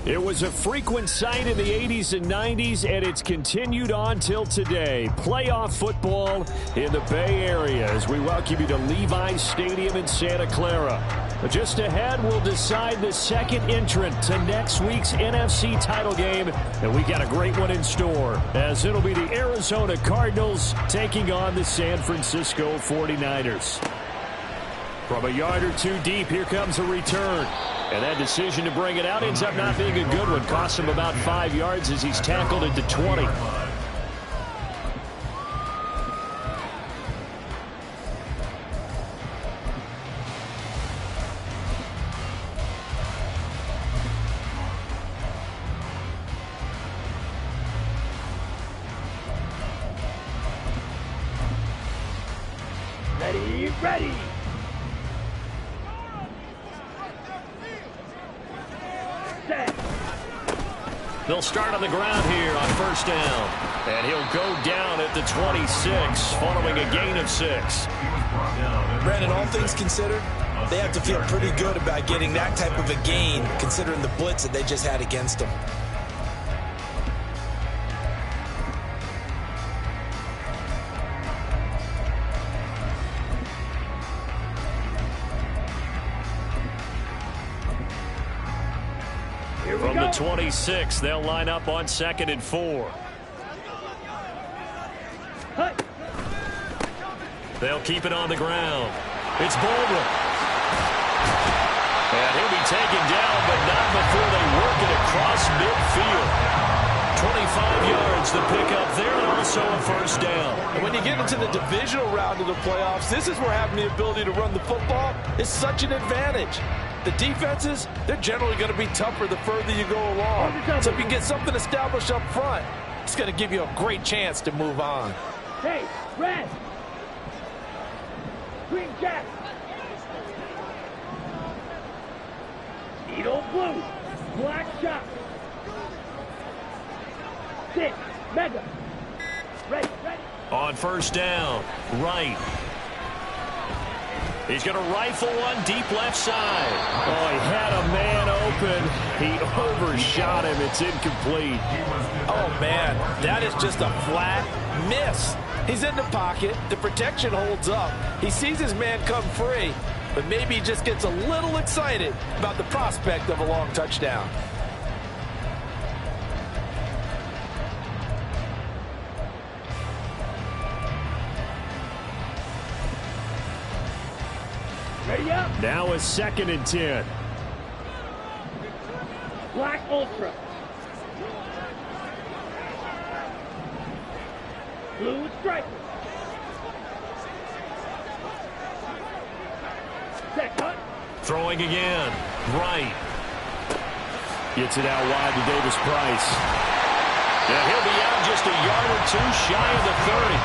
It was a frequent sight in the 80s and 90s, and it's continued on till today. Playoff football in the Bay Area as we welcome you to Levi's Stadium in Santa Clara. But just ahead, we'll decide the second entrant to next week's NFC title game, and we got a great one in store, as it'll be the Arizona Cardinals taking on the San Francisco 49ers. From a yard or two deep, here comes a return. And that decision to bring it out ends up not being a good one. Cost him about 5 yards as he's tackled at the 20. Ready. They'll start on the ground here on first down. And he'll go down at the 26 following a gain of 6. Brandon, all things considered, they have to feel pretty good about getting that type of a gain considering the blitz that they just had against them. From the 26, they'll line up on 2nd and 4. They'll keep it on the ground. It's Baldwin. And he'll be taken down, but not before they work it across midfield. 25 yards to pick up there, and also a first down. And when you get into the divisional round of the playoffs, this is where having the ability to run the football is such an advantage. The defenses, they're generally going to be tougher the further you go along. So if you get something established up front, it's going to give you a great chance to move on. Hey, red. Green jack. Needle blue. Black shot. 6. Mega. Ready. On first down, right. He's going to rifle one deep left side. Oh, he had a man open. He overshot him. It's incomplete. Oh, man, that is just a flat miss. He's in the pocket. The protection holds up. He sees his man come free, but maybe he just gets a little excited about the prospect of a long touchdown. Ready up. Now a 2nd and 10. Black Ultra. Blue stripe. Set cut. Throwing again. Right. Gets it out wide to Davis Price. Yeah, he'll be out just a yard or two shy of the 30.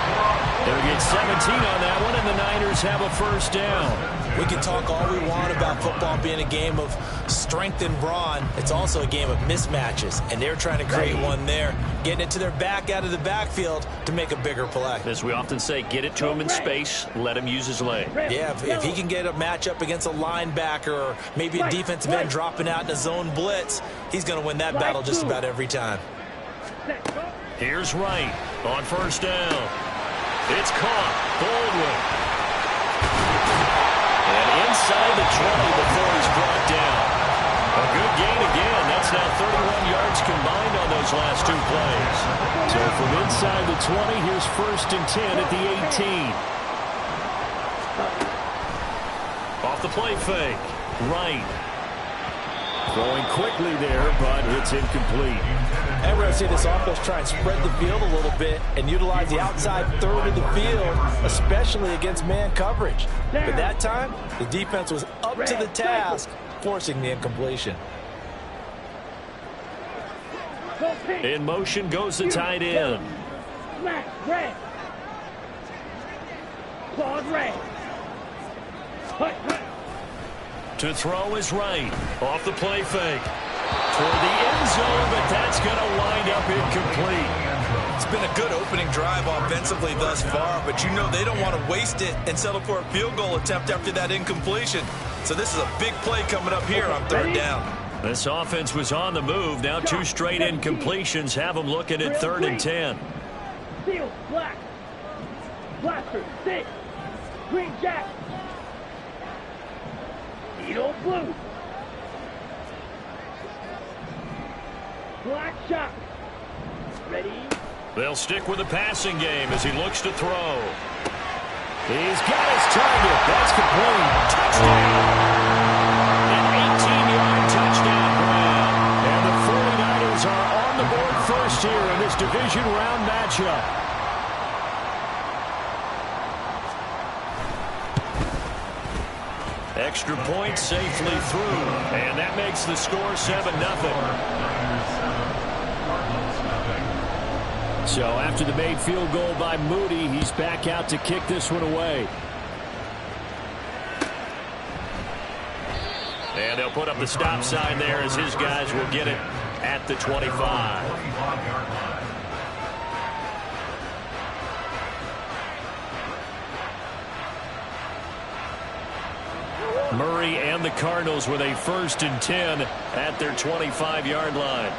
They'll get 17 on that one, and the Niners have a first down. We can talk all we want about football being a game of strength and brawn. It's also a game of mismatches, and they're trying to create one there, getting it to their back out of the backfield to make a bigger play. As we often say, get it to him in space, let him use his leg. Yeah, if he can get a matchup against a linebacker or maybe a defensive end dropping out in a zone blitz, he's going to win that battle just about every time. Here's Wright on first down. It's caught. Baldwin. And inside the 20 before he's brought down. A good gain again. That's now 31 yards combined on those last 2 plays. So from inside the 20, here's 1st and 10 at the 18. Off the play fake. Wright. Throwing quickly there, but it's incomplete. And we're going to see this offense try and spread the field a little bit and utilize the outside third of the field, especially against man coverage. But that time, the defense was up to the task, forcing the incompletion. In motion goes the tight end. Smash, red. Claude red. To throw is Wright. Off the play fake. Toward the end zone, but that's going to wind up incomplete. It's been a good opening drive offensively thus far, but you know they don't want to waste it and settle for a field goal attempt after that incompletion. So this is a big play coming up here on 3rd down. This offense was on the move. Now 2 straight incompletions have them looking at 3rd and 10. Seal, black. Blaster, 6. Green jack. Needle, blue. Black shot. Ready? They'll stick with the passing game as he looks to throw. He's got his target. That's complete. Touchdown. An 18-yard touchdown grab. And the 49ers are on the board first here in this division round matchup. Extra point safely through. And that makes the score 7-0. So after the made field goal by Moody, he's back out to kick this one away. And they'll put up the stop sign there as his guys will get it at the 25. Murray and the Cardinals with a 1st and 10 at their 25-yard line.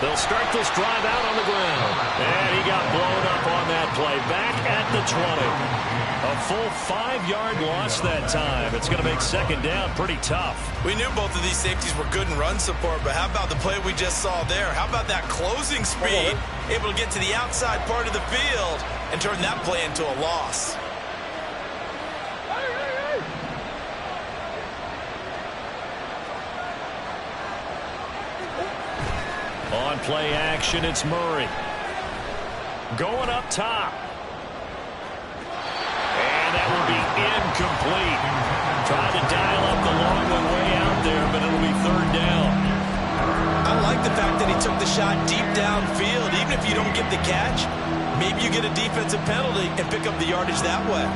They'll start this drive out on the ground. And he got blown up on that play. Back at the 20. A full 5-yard loss that time. It's going to make 2nd down pretty tough. We knew both of these safeties were good in run support, but how about the play we just saw there? How about that closing speed? Able to get to the outside part of the field and turn that play into a loss. On play action, it's Murray. Going up top. And that will be incomplete. Trying to dial up the long one way out there, but it'll be 3rd down. I like the fact that he took the shot deep downfield. Even if you don't get the catch, maybe you get a defensive penalty and pick up the yardage that way.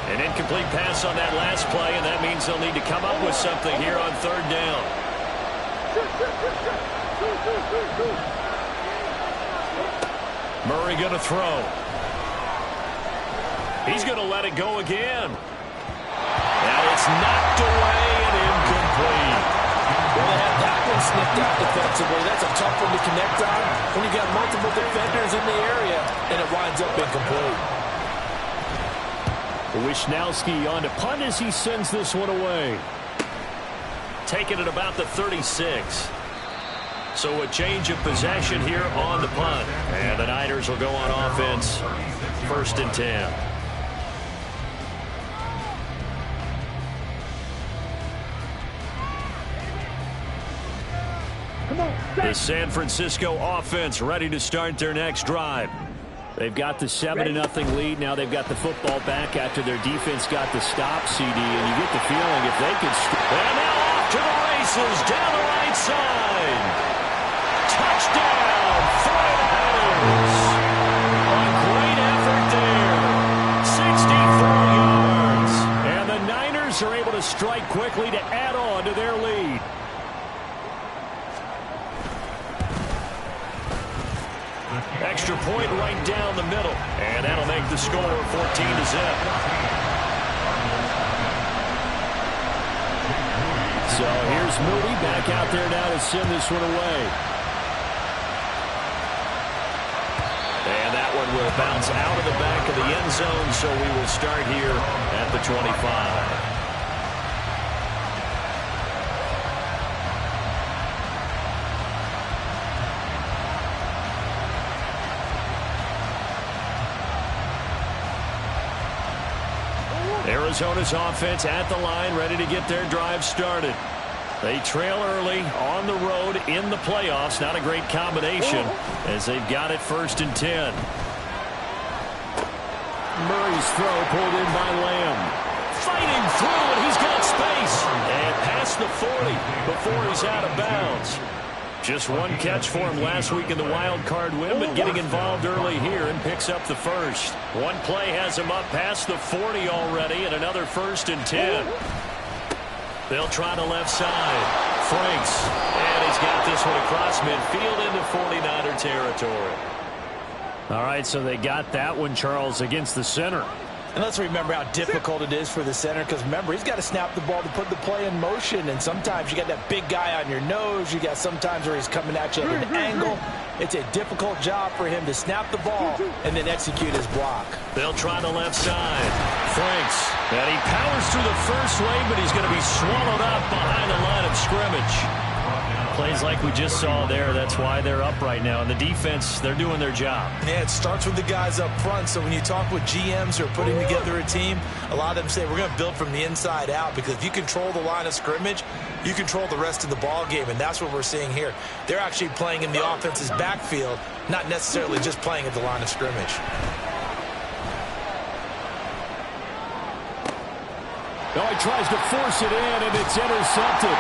An incomplete pass on that last play, and that means they'll need to come up with something here on 3rd down. Murray going to throw. He's going to let it go again. And it's knocked away and incomplete. Well, they had that one sniffed out defensively. That's a tough one to connect on when you got multiple defenders in the area, and it winds up incomplete. Wisnowski on to punt as he sends this one away. Taking it about the 36. So a change of possession here on the punt. And the Niners will go on offense. 1st and 10. The San Francisco offense ready to start their next drive. They've got the 7-0 lead. Now they've got the football back after their defense got the stop, CD. And you get the feeling if they can... And now off to the races down the right side. Touchdown, 49ers. A great effort there. 64 yards. And the Niners are able to strike quickly to add on to their lead. Extra point right down the middle. And that'll make the score 14-0. So here's Moody back out there now to send this one away. And that one will bounce out of the back of the end zone, so we will start here at the 25. Arizona's offense at the line, ready to get their drive started. They trail early on the road in the playoffs. Not a great combination as they've got it 1st and 10. Murray's throw pulled in by Lamb. Fighting through, and he's got space. And past the 40 before he's out of bounds. Just one catch for him last week in the wild card win, but getting involved early here and picks up the first. One play has him up past the 40 already, and another 1st and 10. They'll try the left side. Franks, and he's got this one across midfield into 49er territory. All right, so they got that one, Charles, against the center. And let's remember how difficult it is for the center, because remember, he's got to snap the ball to put the play in motion, and sometimes you got that big guy on your nose. You got sometimes where he's coming at you at an angle. It's a difficult job for him to snap the ball and then execute his block. They'll try the left side. Franks, and he powers through the first wave, but he's going to be swallowed up behind the line of scrimmage. Plays like we just saw there. That's why they're up right now. And the defense, they're doing their job. Yeah, it starts with the guys up front. So when you talk with GMs who are putting together a team, a lot of them say we're going to build from the inside out, because if you control the line of scrimmage, you control the rest of the ball game, and that's what we're seeing here. They're actually playing in the offense's backfield, not necessarily just playing at the line of scrimmage. Now he tries to force it in, and it's intercepted.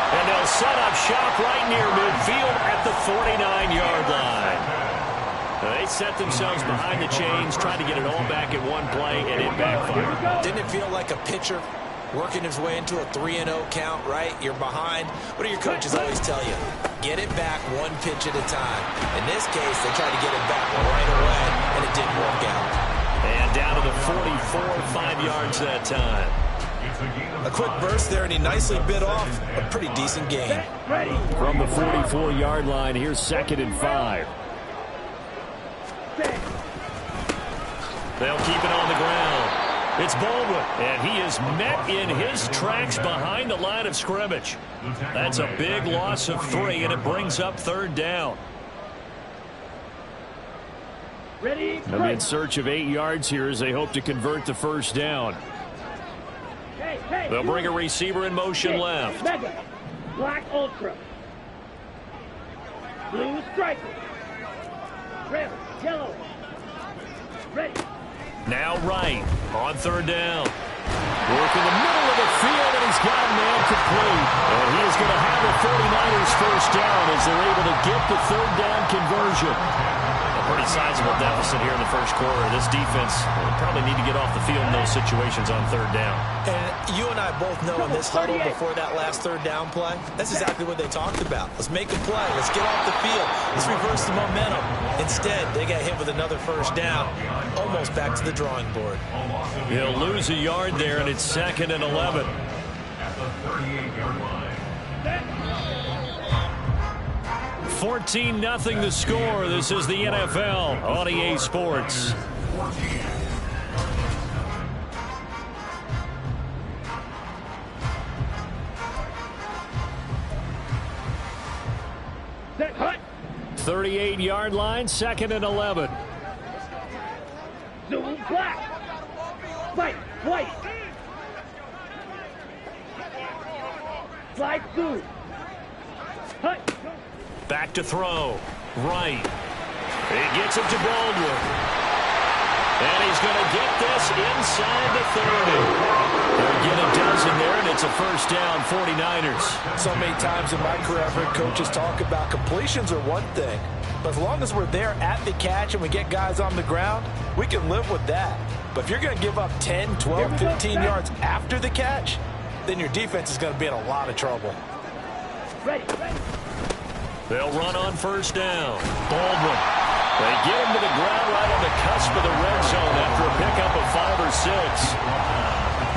And they'll set up shop right near midfield at the 49-yard line. They set themselves behind the chains, trying to get it all back in one play, and it backfired. Didn't it feel like a pitcher working his way into a 3-0 count, right? You're behind. What do your coaches always tell you? Get it back one pitch at a time. In this case, they tried to get it back right away, and it didn't work out. And down to the 44, 5 yards that time. A quick burst there, and he nicely bit off a pretty decent gain. From the 44-yard line, here's 2nd and 5. They'll keep it on the ground. It's Baldwin, and he is met in his tracks behind the line of scrimmage. That's a big loss of 3, and it brings up 3rd down. Ready? They'll be in search of 8 yards here as they hope to convert the 1st down. They'll bring a receiver in motion left. Mega. Black Ultra. Blue Striker. Red. Yellow. Ready. Now right on 3rd down. Work in the middle of the field, and he's got a man complete. And he is going to have the 49ers 1st down as they're able to get the 3rd down conversion. A pretty sizable deficit here in the 1st quarter. This defense will probably need to get off the field in those situations on 3rd down. And you and I both know in this huddle before that last 3rd down play, that's exactly what they talked about. Let's make a play. Let's get off the field. Let's reverse the momentum. Instead, they got hit with another 1st down, almost back to the drawing board. He'll lose a yard there, and it's 2nd and 11. 14-0 the score. This is the NFL on EA Sports. Set. Hut. 38-yard line, 2nd and 11. Zoom black. White. White. Slide through. Hut. Back to throw. Right. He gets it to Baldwin. And he's going to get this inside the 30. They'll get a dozen there, and it's a 1st down, 49ers. So many times in my career, I've heard coaches talk about completions are one thing. But as long as we're there at the catch and we get guys on the ground, we can live with that. But if you're going to give up 10, 12, 15 yards after the catch, then your defense is going to be in a lot of trouble. Ready. They'll run on 1st down. Baldwin. They get him to the ground right on the cusp of the red zone after a pickup of 5 or 6.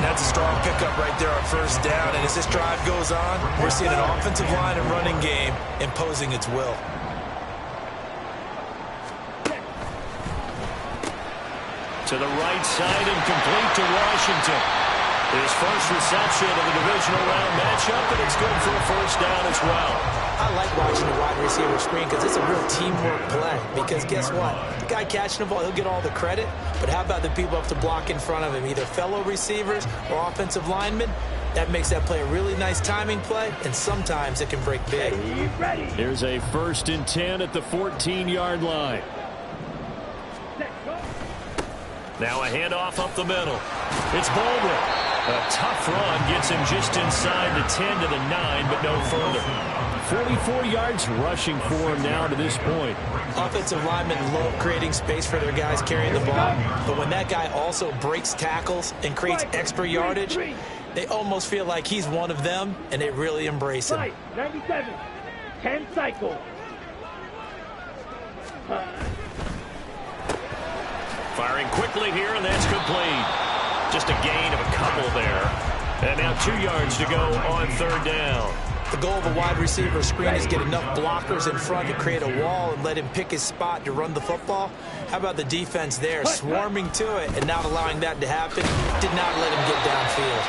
That's a strong pickup right there on 1st down. And as this drive goes on, we're seeing an offensive line and running game imposing its will. To the right side and complete to Washington. His first reception of the divisional round matchup, and it's good for a 1st down as well. I like watching the wide receiver screen because it's a real teamwork play. Because guess what? The guy catching the ball, he'll get all the credit. But how about the people up to block in front of him, either fellow receivers or offensive linemen? That makes that play a really nice timing play, and sometimes it can break big. Ready. Here's a 1st and 10 at the 14-yard line. Now a handoff up the middle. It's Baldwin. A tough run gets him just inside the 10 to the 9, but no further. 44 yards rushing for him now to this point. Offensive linemen love creating space for their guys carrying the ball, but when that guy also breaks tackles and creates extra yardage, they almost feel like he's one of them, and they really embrace him. 97, 10 cycles. Firing quickly here, and that's complete. Just a gain of a couple there. And now 2 yards to go on third down. The goal of a wide receiver screen is get enough blockers in front to create a wall and let him pick his spot to run the football. How about the defense there, swarming to it and not allowing that to happen? Did not let him get downfield.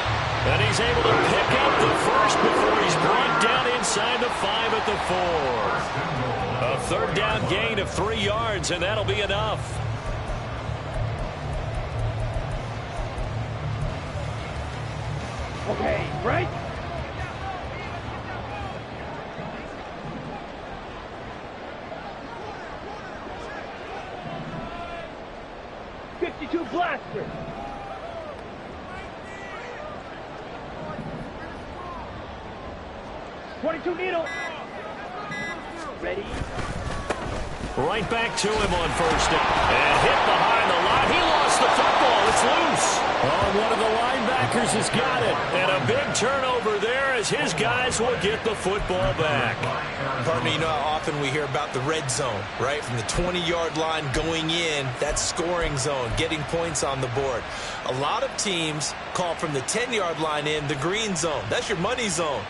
And he's able to pick up the first before he's brought down inside the 5 at the 4. A third down gain of 3 yards, and that'll be enough. Okay, right? .52 blaster. .22 needle. Ready? Right back to him on first down. And hit behind the line. He lost the football. It's loose. Oh, one of the linebackers has got it. And a big turnover there as his guys will get the football back. Partner, you know how often we hear about the red zone, right? From the 20-yard line going in, that scoring zone, getting points on the board. A lot of teams call from the 10-yard line in the green zone. That's your money zone.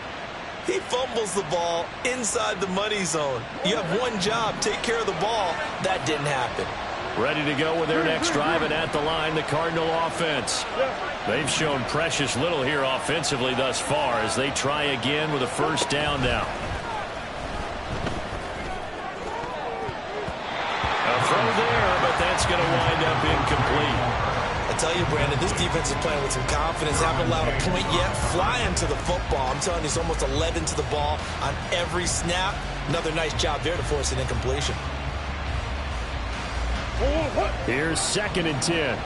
He fumbles the ball inside the money zone. You have one job, take care of the ball. That didn't happen. Ready to go with their next drive, and at the line, the Cardinal offense. They've shown precious little here offensively thus far as they try again with a first down now. A throw there, but that's going to wind up incomplete. I tell you, Brandon, this defense is playing with some confidence. Haven't allowed a point yet. Flying to the football. I'm telling you, it's almost 11 to the ball on every snap. Another nice job there to force an incompletion. Here's 2nd and 10.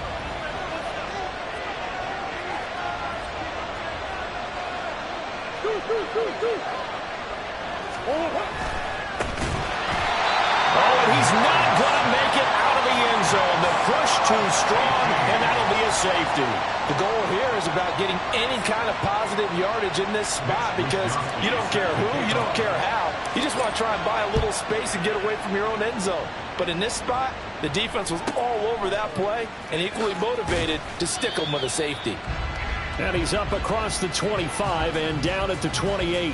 Oh, he's not going to make it out of the end zone. The push too strong, and that'll be a safety. The goal here is about getting any kind of positive yardage in this spot because you don't care who, you don't care how. You just want to try and buy a little space and get away from your own end zone. But in this spot, the defense was all over that play and equally motivated to stick them with a safety. And he's up across the 25 and down at the 28.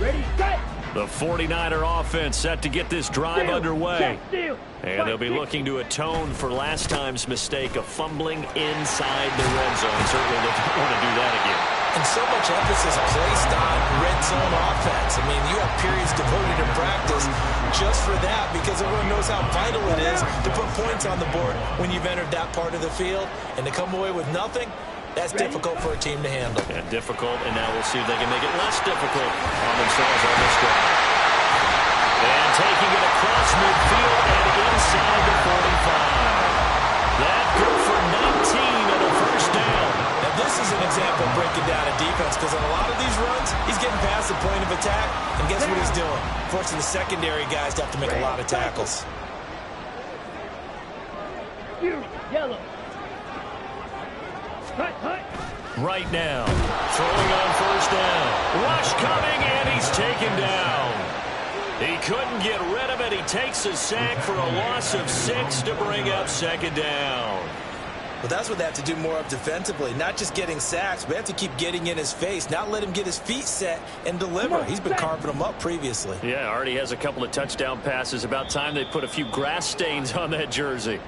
Ready, set. The 49er offense set to get this drive underway. And they'll be looking to atone for last time's mistake of fumbling inside the red zone. Certainly they don't want to do that again. And so much emphasis placed on red zone offense. I mean, you have periods devoted to practice just for that because everyone knows how vital it is to put points on the board when you've entered that part of the field. And to come away with nothing, that's difficult for a team to handle. Yeah, difficult, and now we'll see if they can make it less difficult on themselves on this drive. And taking it across midfield and inside the 45. That good for 19 and a first down. Now, this is an example of breaking down a defense because on a lot of these runs, he's getting past the point of attack, and guess what he's doing? Forcing the secondary guys to have to make a lot of tackles. Yellow. Right now, throwing on first down. Rush coming, and he's taken down. He couldn't get rid of it. He takes a sack for a loss of 6 to bring up 2nd down. Well, that's what they have to do more of defensively. Not just getting sacks, but they have to keep getting in his face, not let him get his feet set and deliver. He's been carving them up previously. Yeah, already has a couple of touchdown passes. About time they put a few grass stains on that jersey.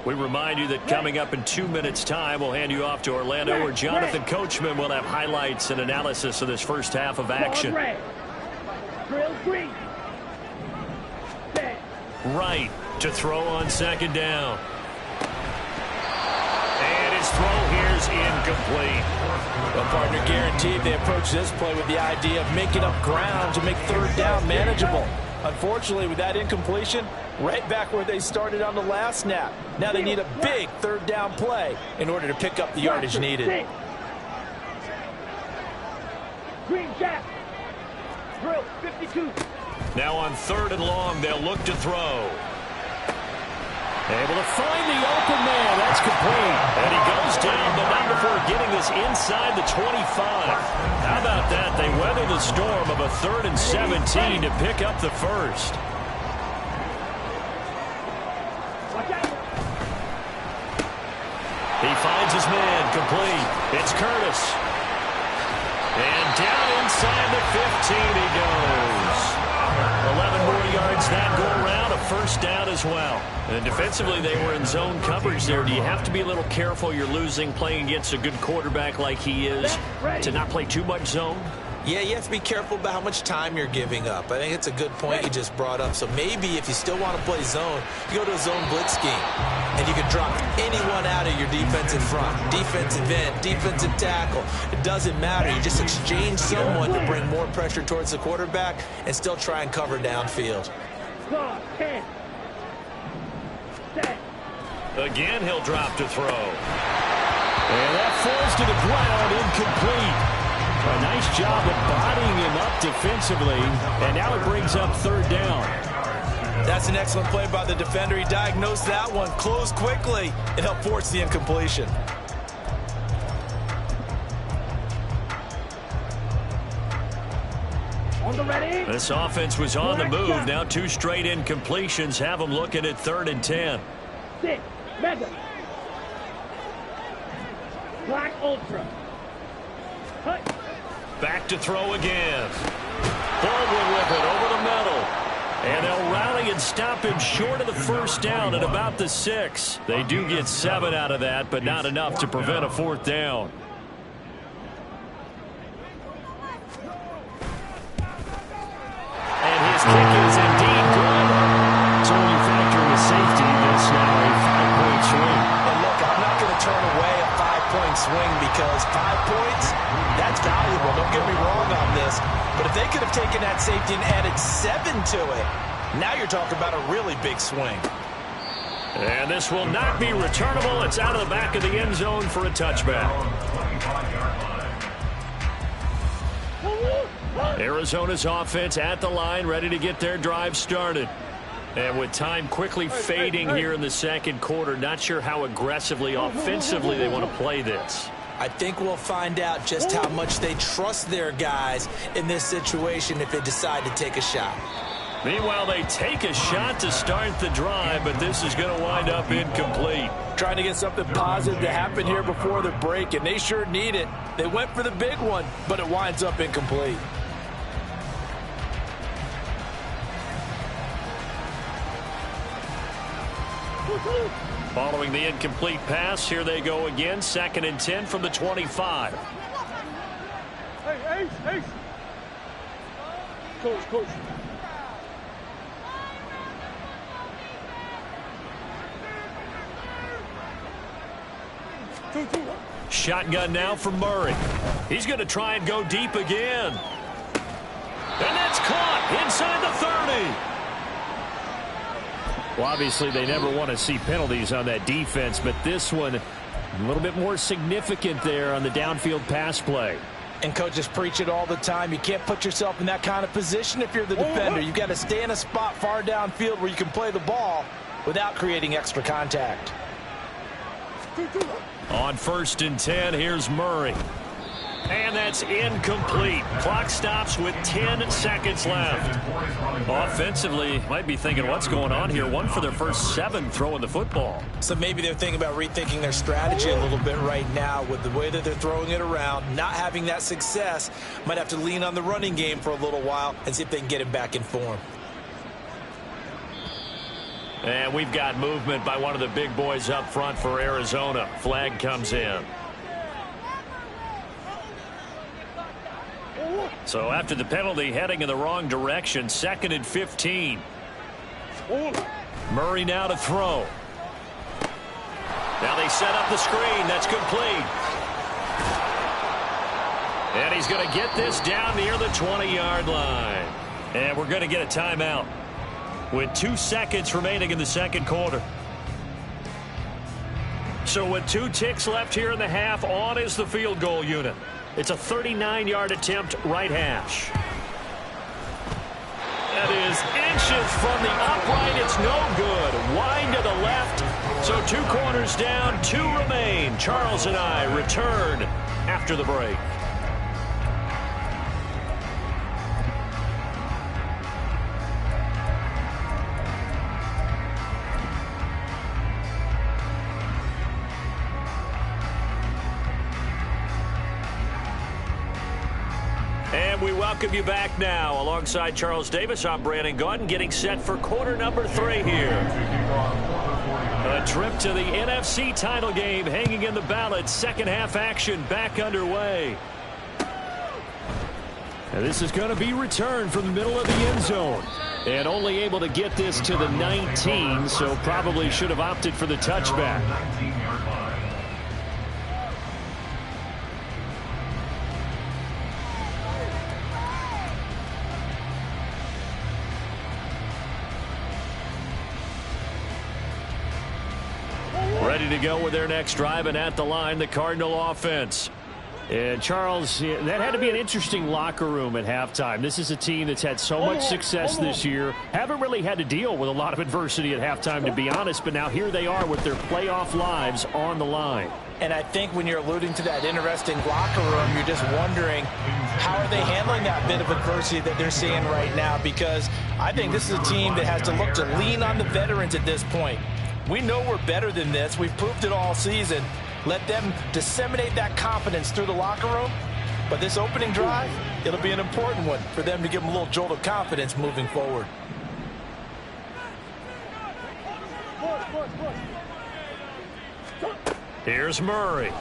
We remind you that coming up in 2 minutes' time, we'll hand you off to Orlando, where Jonathan Coachman will have highlights and analysis of this first half of action. Right to throw on 2nd down. And his throw here's incomplete. Well, partner, guaranteed they approach this play with the idea of making up ground to make 3rd down manageable. Unfortunately, with that incompletion, right back where they started on the last snap. Now they need a big third down play in order to pick up the yardage needed. Green Jack. Drill 52. Now on 3rd and long, they'll look to throw. Able to find the open man. That's complete. And he goes down, but not before getting this inside the 25. How about that? They weather the storm of a 3rd and 17 to pick up the first. He finds his man, complete. It's Curtis. And down inside the 15 he goes. 11 more yards that go around, a first down as well. And defensively, they were in zone coverage there. Do you have to be a little careful? You're losing, playing against a good quarterback like he is, to not play too much zone? Yeah, you have to be careful about how much time you're giving up. I think it's a good point you just brought up. So maybe if you still want to play zone, you go to a zone blitz scheme. And you can drop anyone out of your defensive front. Defensive end, defensive tackle. It doesn't matter. You just exchange someone to bring more pressure towards the quarterback and still try and cover downfield. 10. Again, he'll drop to throw. And that falls to the ground, incomplete. A nice job of bodying him up defensively, and now it brings up 3rd down. That's an excellent play by the defender. He diagnosed that one, closed quickly, and helped force the incompletion. On the ready. This offense was on the move. Now 2 straight incompletions have them looking at 3rd and 10. 6. Mega. Black Ultra. Cut. Back to throw again. Baldwin with it over the middle. And they'll rally and stop him short of the first down at about the 6. They do get 7 out of that, but not enough to prevent a 4th down. And his kick is indeed good. So when you factor in the safety, that's now a 5-point swing. And look, I'm not going to turn away a 5-point swing because 5 points, that's valuable. Don't get me wrong on this. But if they could have taken that safety and added 7 to it, now you're talking about a really big swing. And this will not be returnable. It's out of the back of the end zone for a touchback. Arizona's offense at the line, ready to get their drive started. And with time quickly fading here in the 2nd quarter, not sure how aggressively, offensively they want to play this. I think we'll find out just how much they trust their guys in this situation if they decide to take a shot. Meanwhile, they take a shot to start the drive, but this is going to wind up incomplete. Trying to get something positive to happen here before the break, and they sure need it. They went for the big one, but it winds up incomplete. Following the incomplete pass, here they go again. 2nd and 10 from the 25. Hey, Ace. Coach. Shotgun now for Murray. He's going to try and go deep again. And that's caught inside the 30. Well, obviously, they never want to see penalties on that defense, but this one a little bit more significant there on the downfield pass play. And coaches preach it all the time. You can't put yourself in that kind of position if you're the defender. You've got to stay in a spot far downfield where you can play the ball without creating extra contact. On 1st and 10, here's Murray. And that's incomplete. Clock stops with 10 seconds left. Offensively, might be thinking, what's going on here? 1 for their first 7 throwing the football. So maybe they're thinking about rethinking their strategy a little bit right now with the way that they're throwing it around. Not having that success, might have to lean on the running game for a little while and see if they can get it back in form. And we've got movement by one of the big boys up front for Arizona. Flag comes in. So after the penalty, heading in the wrong direction, 2nd and 15. Murray now to throw. Now they set up the screen. That's complete. And he's going to get this down near the 20-yard line. And we're going to get a timeout with 2 seconds remaining in the second quarter. So with 2 ticks left here in the half, on is the field goal unit. It's a 39-yard attempt, right hash. That is inches from the upright. It's no good. Wide to the left. So 2 corners down, 2 remain. Charles and I return after the break. And we welcome you back now. Alongside Charles Davis, I'm Brandon Gaudin, getting set for quarter number 3 here. A trip to the NFC title game hanging in the balance. Second half action back underway. And this is going to be returned from the middle of the end zone. And only able to get this to the 19, so probably should have opted for the touchback. Ready to go with their next drive, and at the line, the Cardinal offense. And Charles, that had to be an interesting locker room at halftime. This is a team that's had so much success this year. Haven't really had to deal with a lot of adversity at halftime, to be honest, but now here they are with their playoff lives on the line. And I think when you're alluding to that interesting locker room, you're just wondering how are they handling that bit of adversity that they're seeing right now, because I think this is a team that has to look to lean on the veterans at this point. We know we're better than this. We've proved it all season. Let them disseminate that confidence through the locker room. But this opening drive, it'll be an important one for them to give them a little jolt of confidence moving forward. Here's Murray.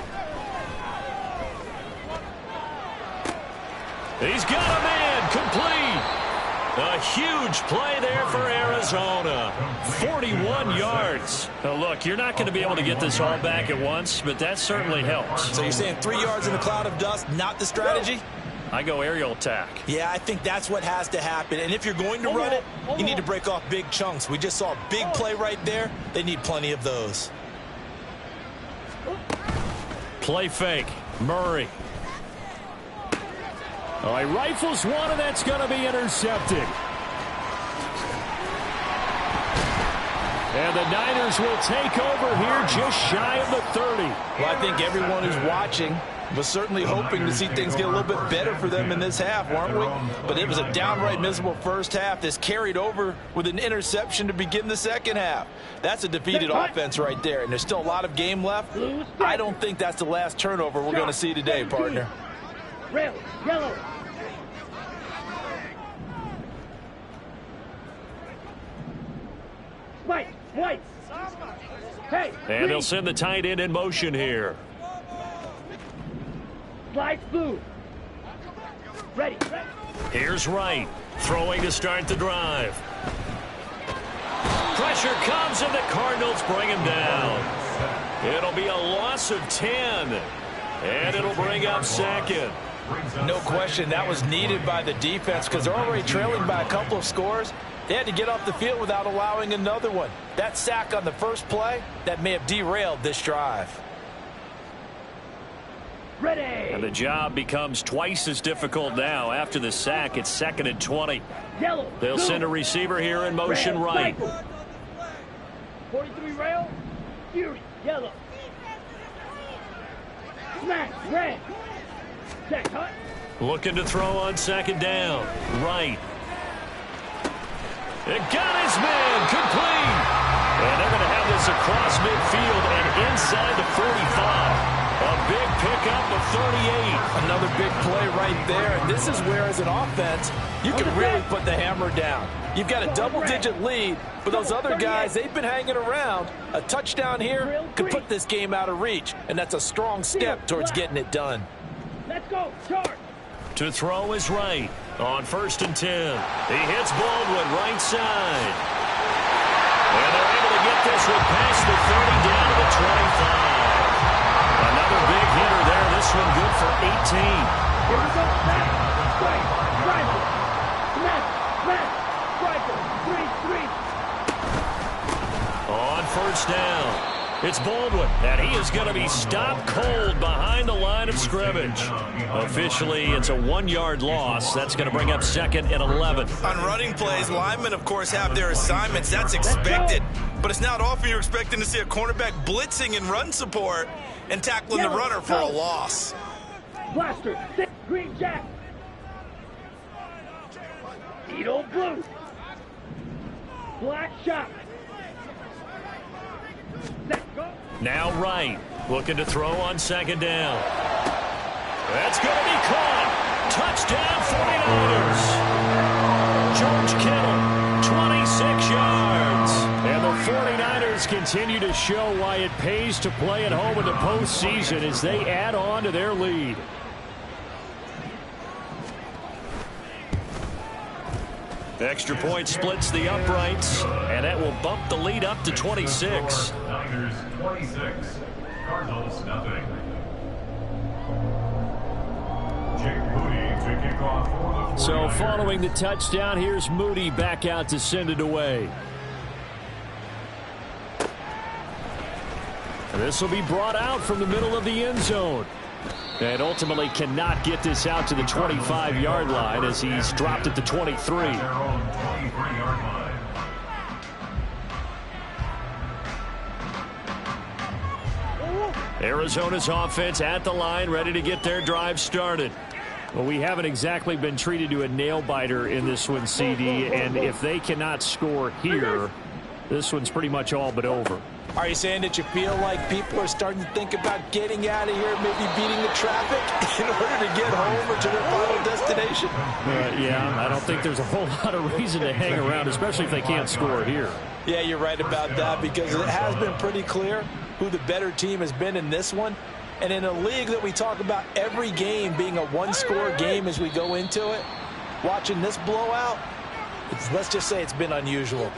He's got a man complete. A huge play there for Arizona. 41 yards. Now look, you're not going to be able to get this all back at once, but that certainly helps. So you're saying 3 yards in a cloud of dust, not the strategy? I go aerial attack. Yeah, I think that's what has to happen. And if you're going to run it, you need to break off big chunks. We just saw a big play right there. They need plenty of those. Play fake. Murray. Oh, he rifles one, and that's going to be intercepted. And the Niners will take over here just shy of the 30. Well, I think everyone who's watching was certainly hoping to see things get a little bit better for them in this half, weren't we? But it was a downright miserable first half. This carried over with an interception to begin the second half. That's a defeated offense right there, and there's still a lot of game left. I don't think that's the last turnover we're going to see today, partner. Red, yellow. White. Hey. And they'll send the tight end in motion here. Slides blue. Ready. Here's Wright. Throwing to start the drive. Pressure comes, and the Cardinals bring him down. It'll be a loss of 10. And it'll bring up second. No question, that was needed by the defense because they're already trailing by a couple of scores. They had to get off the field without allowing another one. That sack on the first play, that may have derailed this drive. Ready. And the job becomes twice as difficult now. After the sack, it's 2nd and 20. Yellow. They'll send a receiver here in motion right. 43 rail. Fury. Yellow. Smack. Red. Check. Hut. Looking to throw on second down. Right. It got his man complete. And they're going to have this across midfield and inside the 45. A big pickup of 38. Another big play right there. And this is where, as an offense, you can really put the hammer down. You've got a double-digit lead, but those other guys, they've been hanging around. A touchdown here could put this game out of reach, and that's a strong step towards getting it done. Let's go. Charge. To throw is right on 1st and 10. He hits Baldwin right side. And they're able to get this one past the 30 down to the 25. Another big hitter there. This one good for 18. Here we go. Right. down. It's Baldwin, and he is going to be stopped cold behind the line of scrimmage. Officially, it's a 1-yard loss. That's going to bring up 2nd and 11. On running plays, linemen, of course, have their assignments. That's expected. But it's not often you're expecting to see a cornerback blitzing in run support and tackling the runner for a loss. Blaster, stick, green jack. Edo blue. Black shot. Set, go. Now Wright, looking to throw on 2nd down. That's going to be caught. Touchdown 49ers. George Kittle, 26 yards. And the 49ers continue to show why it pays to play at home in the postseason as they add on to their lead. The extra point splits the uprights, and that will bump the lead up to 26. Niners 26, Cardinals nothing. Jake Moody to kick off for the 49ers. So following the touchdown, here's Moody back out to send it away. This will be brought out from the middle of the end zone. And ultimately cannot get this out to the 25-yard line as he's dropped at the 23. Their own 23-yard line. Arizona's offense at the line, ready to get their drive started. Well, we haven't exactly been treated to a nail-biter in this one, CD, and if they cannot score here, this one's pretty much all but over. Are you saying that you feel like people are starting to think about getting out of here, maybe beating the traffic in order to get home or to their final destination? Yeah, I don't think there's a whole lot of reason to hang around, especially if they can't score here. Yeah, you're right about that because it has been pretty clear who the better team has been in this one. And in a league that we talk about every game being a one-score game as we go into it, watching this blowout, let's just say it's been unusual.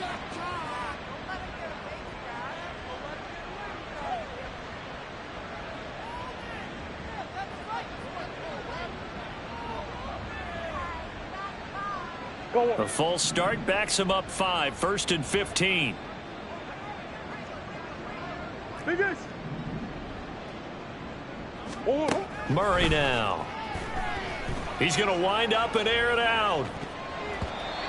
A false start backs him up 5, 1st and 15. Murray now. He's going to wind up and air it out.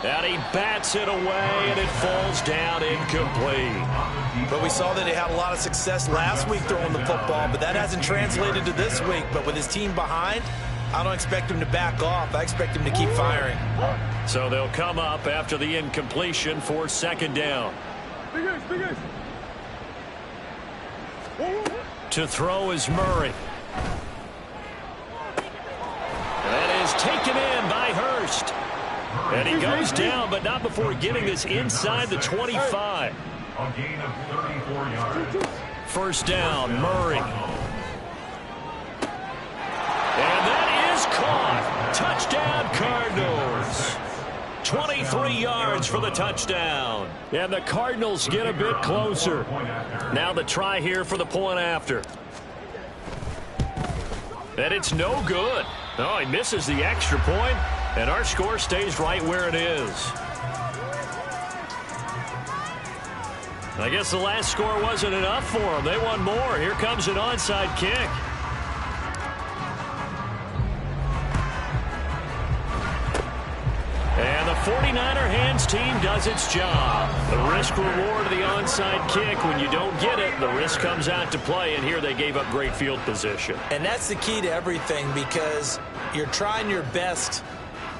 And he bats it away, and it falls down incomplete. But we saw that he had a lot of success last week throwing the football, but that hasn't translated to this week. But with his team behind, I don't expect him to back off. I expect him to keep firing. So they'll come up after the incompletion for 2nd down. To throw is Murray. That is taken in by Hurst. And he goes down, but not before getting this inside the 25. A gain of 34 yards. 1st down, Murray. And that is caught. Touchdown, Cardinals. 23 yards for the touchdown. And the Cardinals get a bit closer. Now the try here for the point after. And it's no good. Oh, he misses the extra point, and our score stays right where it is. I guess the last score wasn't enough for them. They want more. Here comes an onside kick. And the 49er hands team does its job. The risk reward of the onside kick. When you don't get it, the risk comes out to play, and here they gave up great field position. And that's the key to everything because you're trying your best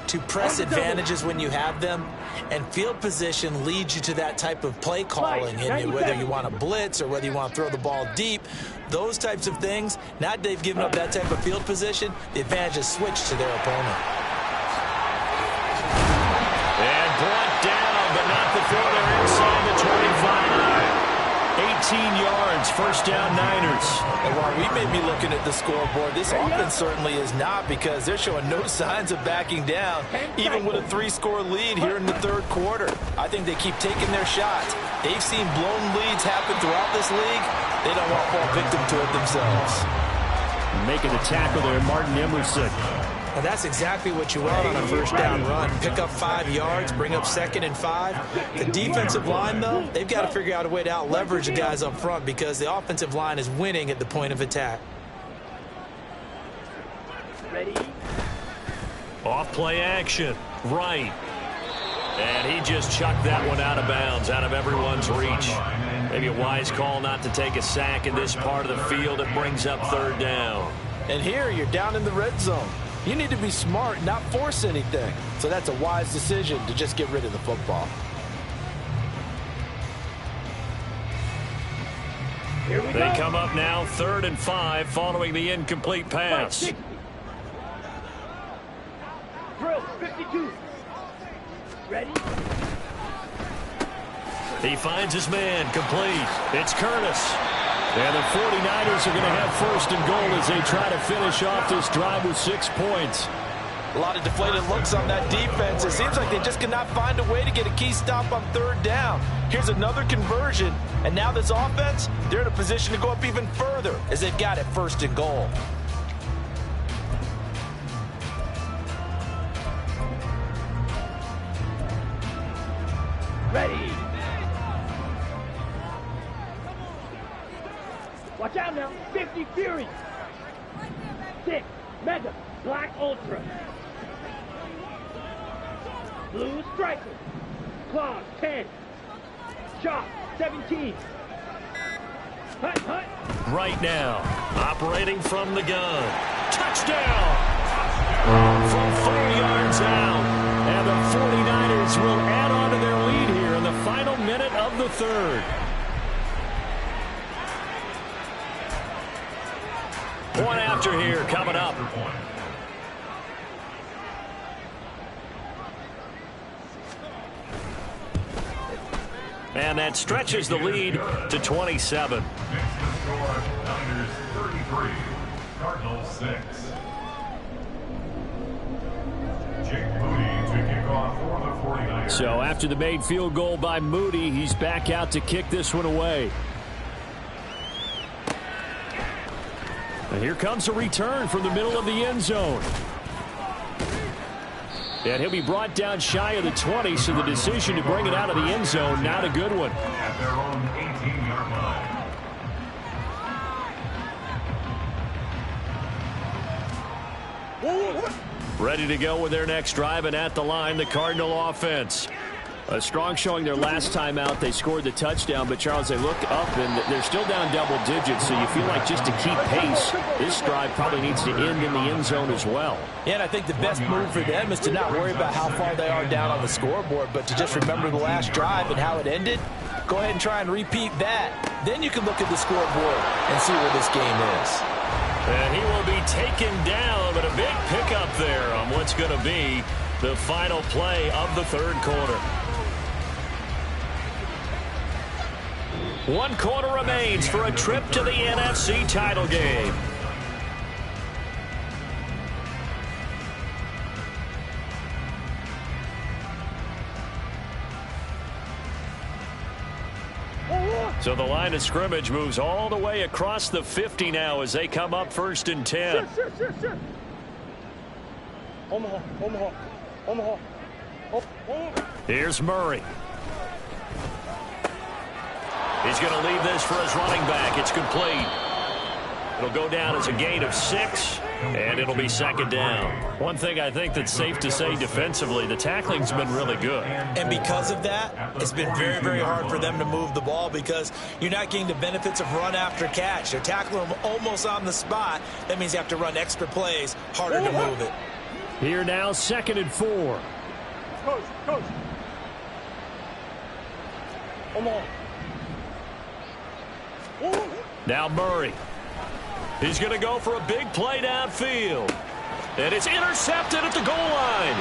to press advantages when you have them, and field position leads you to that type of play calling, and whether you want to blitz or whether you want to throw the ball deep, those types of things. Now that they've given up that type of field position, the advantage is switched to their opponent. And brought down, but not before they're inside the 25. 18 yards, 1st down Niners. And while we may be looking at the scoreboard, this offense certainly is not because they're showing no signs of backing down, even with a 3-score lead here in the 3rd quarter. I think they keep taking their shots. They've seen blown leads happen throughout this league. They don't want to fall victim to it themselves. Making the tackle there, Martin Emerson. And that's exactly what you want on a first down run. Pick up 5 yards, bring up 2nd and 5. The defensive line, though, they've got to figure out a way to out-leverage the guys up front because the offensive line is winning at the point of attack. Ready? Off play action. Right. And he just chucked that one out of bounds, out of everyone's reach. Maybe a wise call not to take a sack in this part of the field. It brings up 3rd down. And here you're down in the red zone. You need to be smart, not force anything. So that's a wise decision to just get rid of the football. Here we They go. come up now 3rd and 5 following the incomplete pass. Drill 52. Ready? He finds his man, complete. It's Curtis. And the 49ers are going to have 1st and goal as they try to finish off this drive with 6 points. A lot of deflated looks on that defense. It seems like they just cannot find a way to get a key stop on 3rd down. Here's another conversion, and now this offense, they're in a position to go up even further as they've got it 1st and goal. Ready. Watch out now. 50 Fury. 6 Mega Black Ultra. Blue Striker. Claws 10. Shock 17. Hut, hut. Right now, operating from the gun. Touchdown! From 4 yards out. And the 49ers will add on to their lead here in the final minute of the 3rd. One after here coming up. And that stretches the lead to 27. Next to score, Niners 33, Cardinals 6. Jake Moody to kick off for the 49ers. So after the made field goal by Moody, he's back out to kick this one away. And here comes a return from the middle of the end zone. And he'll be brought down shy of the 20, so the decision to bring it out of the end zone, not a good one. At their own 18-yard line. Ready to go with their next drive, and at the line, the Cardinal offense. A strong showing their last time out. They scored the touchdown, but, Charles, they look up, and they're still down double digits, so you feel like just to keep pace, this drive probably needs to end in the end zone as well. Yeah, and I think the best move for them is to not worry about how far they are down on the scoreboard, but to just remember the last drive and how it ended. Go ahead and try and repeat that. Then you can look at the scoreboard and see where this game is. And he will be taken down, but a big pickup there on what's going to be the final play of the 3rd quarter. 1 quarter remains for a trip to the NFC title game. So the line of scrimmage moves all the way across the 50 now as they come up 1st and 10. Sure. Omaha. Here's Murray. He's going to leave this for his running back. It's complete. It'll go down as a gain of 6, and it'll be 2nd down. One thing I think that's safe to say defensively, the tackling's been really good. And because of that, it's been very, very hard for them to move the ball because you're not getting the benefits of run after catch. They're tackling them almost on the spot. That means you have to run extra plays, harder to move it. Here now, 2nd and 4. Coach. Omaha. Now Murray. He's going to go for a big play downfield. And it's intercepted at the goal line.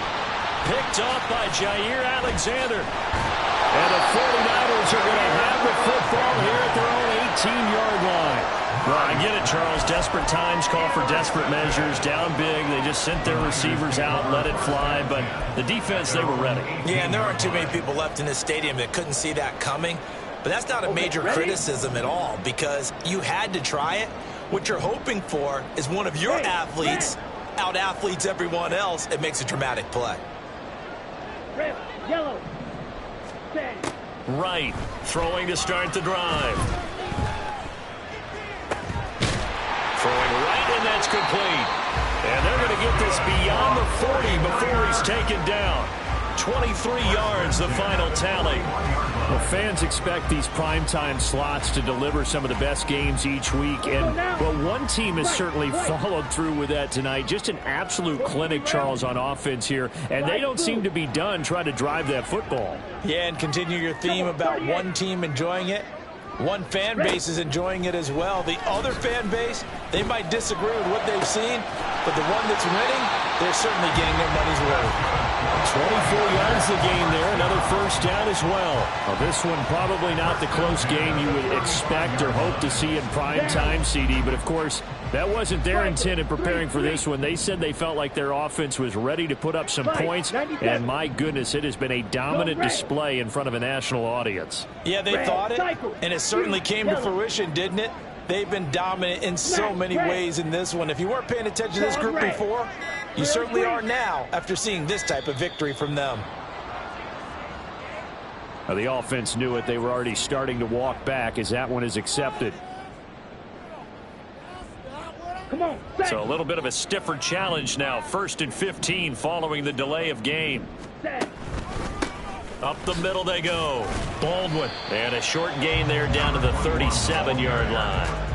Picked off by Jair Alexander. And the 49ers are going to have the football here at their own 18-yard line. Well, I get it, Charles. Desperate times call for desperate measures. Down big, they just sent their receivers out, let it fly. But the defense, they were ready. Yeah, and there aren't too many people left in this stadium that couldn't see that coming. But that's not a major criticism at all because you had to try it. What you're hoping for is one of your athletes out-athletes everyone else and makes a dramatic play. Red, yellow, stand. Right, throwing to start the drive. Throwing right, and that's complete. And they're going to get this beyond the 40 before he's taken down. 23 yards, the final tally. Well, fans expect these primetime slots to deliver some of the best games each week. And, well, one team has certainly followed through with that tonight. Just an absolute clinic, Charles, on offense here. And they don't seem to be done trying to drive that football. Yeah, and continue your theme about one team enjoying it. One fan base is enjoying it as well. The other fan base, they might disagree with what they've seen, but the one that's winning, they're certainly getting their money's worth. 24 yards the game there, another first down as well. Well, this one probably not the close game you would expect or hope to see in prime time, CD, but of course, that wasn't their intent in preparing for this one. They said they felt like their offense was ready to put up some points, and my goodness, it has been a dominant display in front of a national audience. Yeah, they thought it, and it certainly came to fruition, didn't it? They've been dominant in so many ways in this one. If you weren't paying attention to this group before, you certainly are now after seeing this type of victory from them. Now, the offense knew it. They were already starting to walk back as that one is accepted. So a little bit of a stiffer challenge now. 1st and 15 following the delay of game. Up the middle they go. Baldwin. And a short gain there down to the 37-yard line.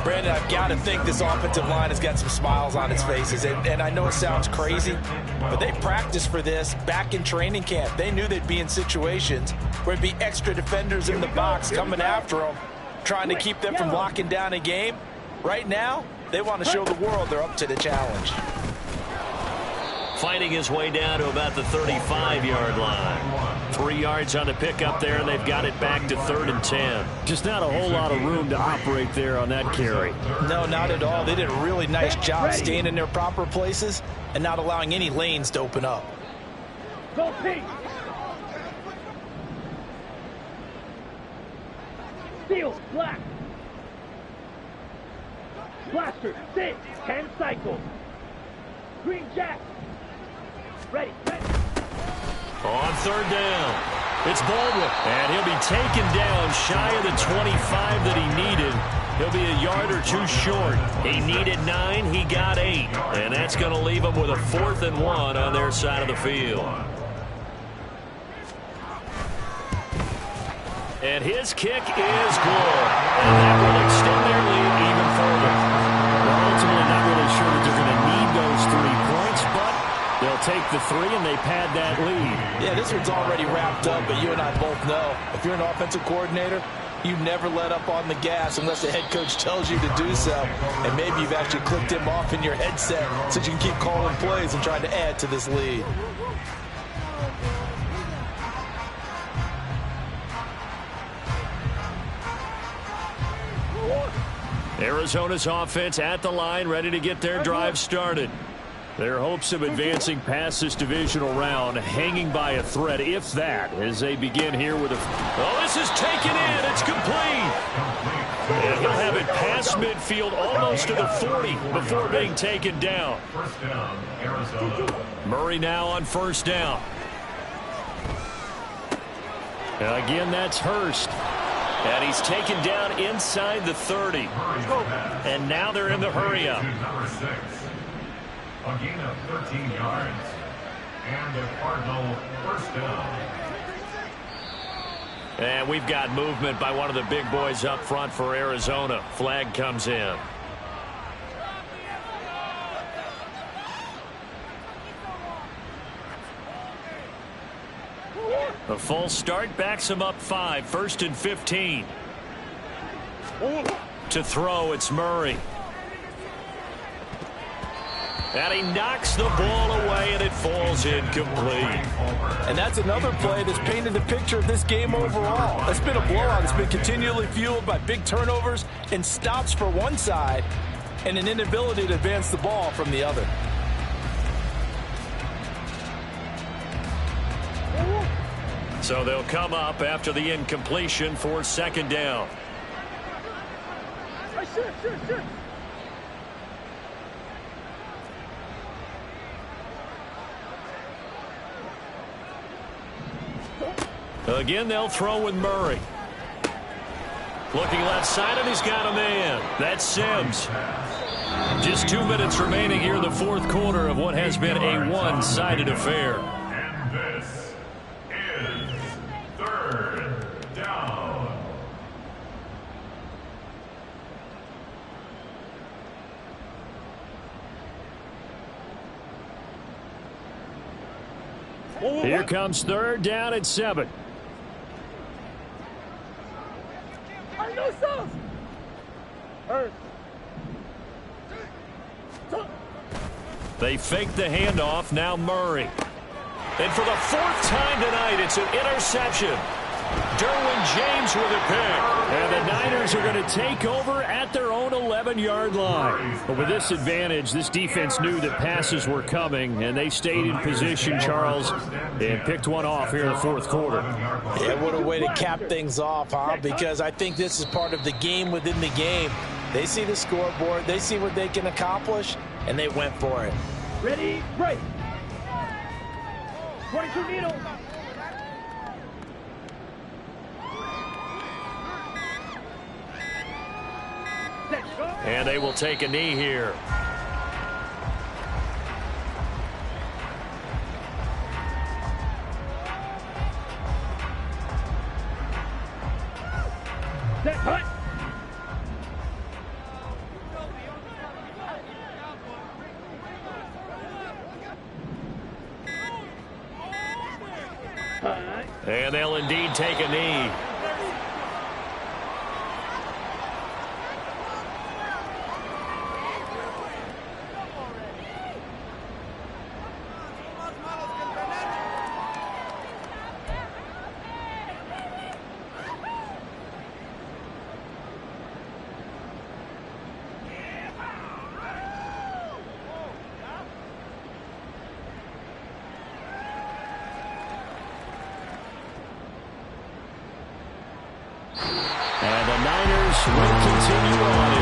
Brandon, I've got to think this offensive line has got some smiles on its faces. And I know it sounds crazy, but they practiced for this back in training camp. They knew they'd be in situations where there'd be extra defenders in the box coming after them, trying to keep them from locking down a game. Right now, they want to show the world they're up to the challenge. Fighting his way down to about the 35-yard line. 3 yards on the pickup there, and they've got it back to 3rd and 10. Just not a whole lot of room to operate there on that carry. No, not at all. They did a really nice job staying in their proper places and not allowing any lanes to open up. Go pink. Steel, black. Blaster, 6, 10 cycles. Green jack. Ready. On 3rd down, it's Baldwin, and he'll be taken down shy of the 25 that he needed. He'll be a yard or two short. He needed 9, he got 8, and that's going to leave him with a 4th and 1 on their side of the field. And his kick is good, and that will extend their lead even further. Well, ultimately, not really sure that they're going to need those 3 points, but they'll take the 3 and they pad that lead. Yeah, this one's already wrapped up, but you and I both know if you're an offensive coordinator, you never let up on the gas unless the head coach tells you to do so. And maybe you've actually clicked him off in your headset so you can keep calling plays and trying to add to this lead. Arizona's offense at the line, ready to get their drive started. Their hopes of advancing past this divisional round hanging by a thread, if that, as they begin here with a... Oh, this is taken in. It's complete. And he'll have it past midfield almost to the 40 before being taken down. First down, Arizona. Murray now on 1st down. And again, that's Hurst. And he's taken down inside the 30. And now they're in the hurry-up. Number 6. A gain of 13 yards. And the Cardinal first down. And we've got movement by one of the big boys up front for Arizona. Flag comes in. The full start backs him up 5. 1st and 15. To throw, it's Murray. And he knocks the ball away, and it falls incomplete. And that's another play that's painted the picture of this game overall. It's been a blowout. It's been continually fueled by big turnovers and stops for one side and an inability to advance the ball from the other. So they'll come up after the incompletion for 2nd down. Again, they'll throw with Murray. Looking left side, and he's got a man. That's Sims. Just 2 minutes remaining here in the fourth quarter of what has been a one-sided affair. And this is third down. Here comes third down at 7. They fake the handoff. Now Murray. And for the fourth time tonight, it's an interception. Derwin James with a pick. And the Niners are going to take over at their own 11-yard line. But with this advantage, this defense knew that passes were coming, and they stayed in position, Charles, and picked one off here in the fourth quarter. Yeah, what a way to cap things off, huh? Because I think this is part of the game within the game. They see the scoreboard, they see what they can accomplish, and they went for it. Ready, break. 22 needles. And they will take a knee here. Set, cut. And they'll indeed take a knee. And the Niners will continue on